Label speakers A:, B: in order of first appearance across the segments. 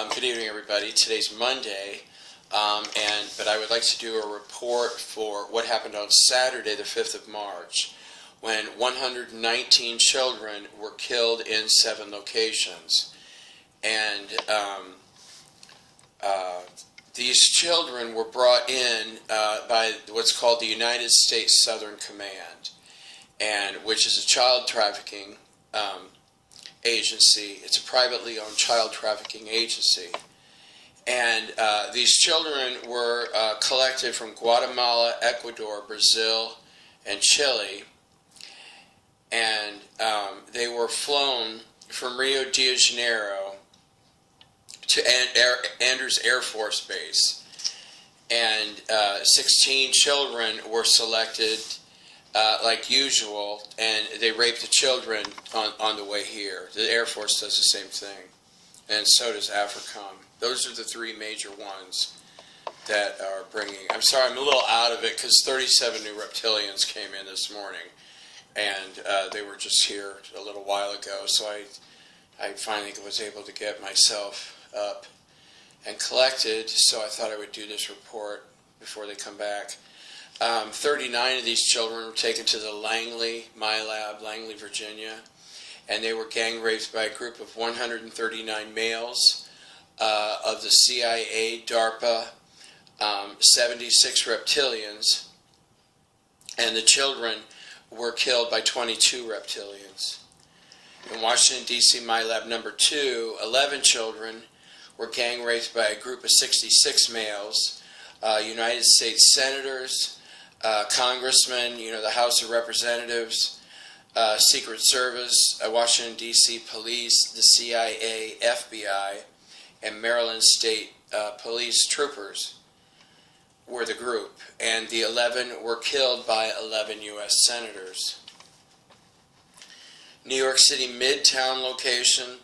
A: Good evening, everybody. Today's Monday, but I would like to do a report for what happened on Saturday, the 5th of March, when 119 children were killed in 7 locations. And these children were brought in by what's called the United States Southern Command, which is a child trafficking agency. It's a privately owned child trafficking agency. And these children were collected from Guatemala, Ecuador, Brazil, and Chile. And they were flown from Rio de Janeiro to Andrews Air Force Base. And 16 children were selected like usual, and they raped the children on the way here. The Air Force does the same thing, and so does AFRICOM. Those are the 3 major ones that are bringing. I'm sorry, I'm a little out of it because 37 new reptilians came in this morning, and they were just here a little while ago, so I finally was able to get myself up and collected, so I thought I would do this report before they come back. 39 of these children were taken to the Langley, MILAB, Langley, Virginia, and they were gang raped by a group of 139 males of the CIA, DARPA, 76 reptilians, and the children were killed by 22 reptilians. In Washington, D.C., MILAB number 2, 11 children were gang raped by a group of 66 males, United States senators, Congressmen, the House of Representatives, Secret Service, Washington, D.C. Police, the CIA, FBI, and Maryland State Police troopers were the group. And the 11 were killed by 11 U.S. senators. New York City Midtown location,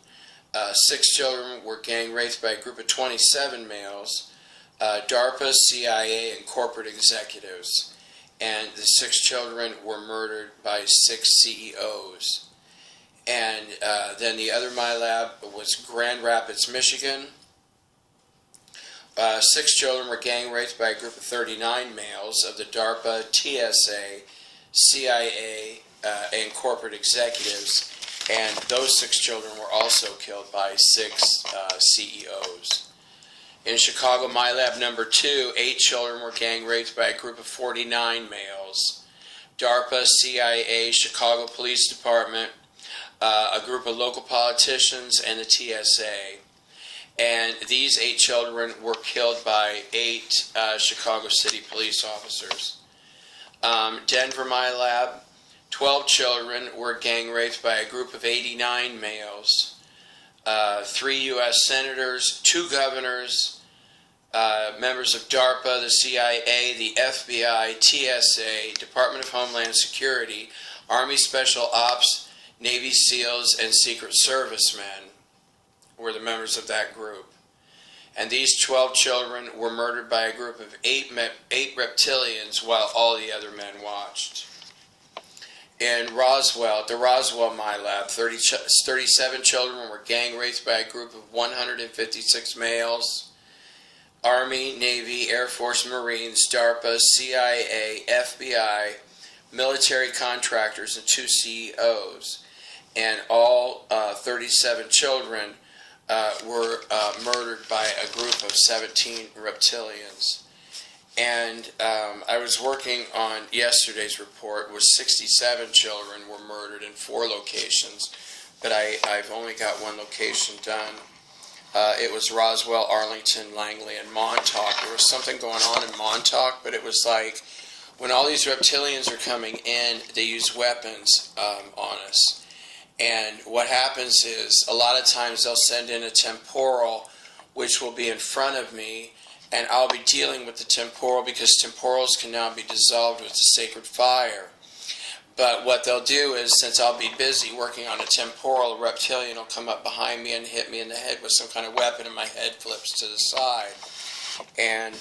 A: 6 children were gang raped by a group of 27 males, DARPA, CIA, and corporate executives. And the 6 children were murdered by 6 CEOs. And then the other MILAB was Grand Rapids, Michigan. 6 children were gang raped by a group of 39 males of the DARPA, TSA, CIA, and corporate executives. And those 6 children were also killed by 6 CEOs. In Chicago, MILAB number 2, 8 children were gang raped by a group of 49 males. DARPA, CIA, Chicago Police Department, a group of local politicians, and the TSA. And these 8 children were killed by 8 Chicago City police officers. Denver, MILAB, 12 children were gang raped by a group of 89 males. 3 U.S. senators, 2 governors, members of DARPA, the CIA, the FBI, TSA, Department of Homeland Security, Army Special Ops, Navy SEALs, and Secret Servicemen were the members of that group. And these 12 children were murdered by a group of 8 reptilians while all the other men watched. In Roswell, the Roswell MILAB, 37 children were gang raped by a group of 156 males. Army, Navy, Air Force, Marines, DARPA, CIA, FBI, military contractors, and 2 CEOs. And all 37 children were murdered by a group of 17 reptilians. And I was working on yesterday's report, where 67 children were murdered in 4 locations, but I've only got 1 location done. It was Roswell, Arlington, Langley, and Montauk. There was something going on in Montauk, but it was like when all these reptilians are coming in, they use weapons on us. And what happens is a lot of times they'll send in a temporal, which will be in front of me, and I'll be dealing with the temporal because temporals can now be dissolved with the sacred fire. But what they'll do is, since I'll be busy working on a temporal, a reptilian will come up behind me and hit me in the head with some kind of weapon, and my head flips to the side. And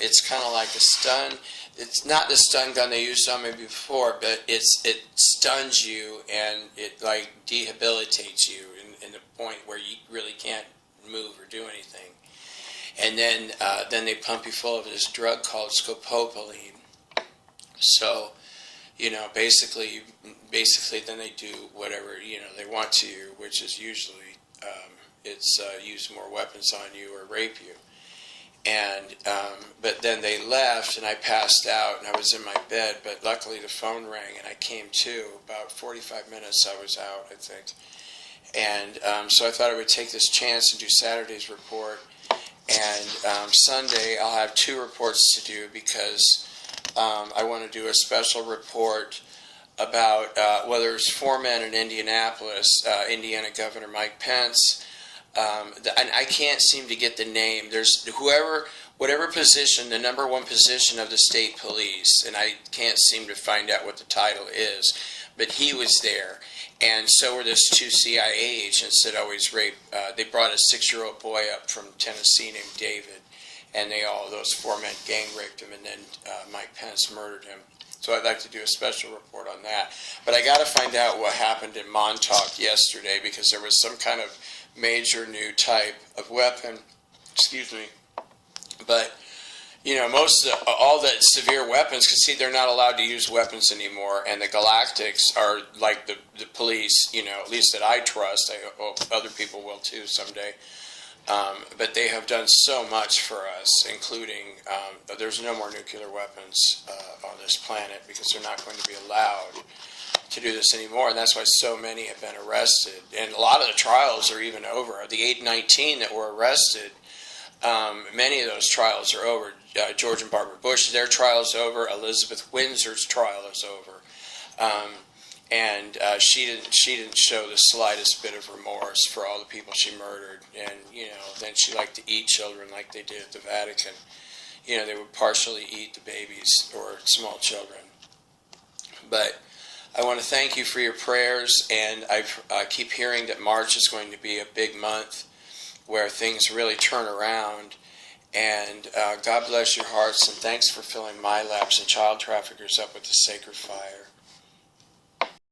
A: it's kind of like a stun. It's not the stun gun they used on me before, but it stuns you and it like debilitates you in the point where you really can't move or do anything. And then they pump you full of this drug called scopolamine. So, you know, basically then they do whatever, you know, they want to you, which is usually use more weapons on you or rape you. And but then they left, and I passed out, and I was in my bed, but luckily the phone rang, and I came to. About 45 minutes I was out, I think. And so I thought I would take this chance and do Saturday's report. And Sunday I'll have 2 reports to do, because I want to do a special report about there's 4 men in Indianapolis, Indiana Governor Mike Pence. And I can't seem to get the name. There's whatever position, the #1 position of the state police, and I can't seem to find out what the title is, but he was there. And so were those 2 CIA agents that always rape. They brought a 6-year-old boy up from Tennessee named David, and those 4 men gang raped him, and then Mike Pence murdered him. So I'd like to do a special report on that. But I got to find out what happened in Montauk yesterday, because there was some kind of major new type of weapon. Excuse me. But, you know, all the severe weapons, because see, they're not allowed to use weapons anymore, and the Galactics are like the police, you know, at least that I trust. I hope other people will too someday. But they have done so much for us, including there's no more nuclear weapons on this planet, because they're not going to be allowed to do this anymore, and that's why so many have been arrested. And a lot of the trials are even over. The 819 that were arrested, many of those trials are over. George and Barbara Bush, their trial is over. Elizabeth Windsor's trial is over. And she didn't show the slightest bit of remorse for all the people she murdered. And, you know, then she liked to eat children like they did at the Vatican. You know, they would partially eat the babies or small children. But I want to thank you for your prayers, and I keep hearing that March is going to be a big month where things really turn around. And God bless your hearts, and thanks for filling MILABS and child traffickers up with the sacred fire.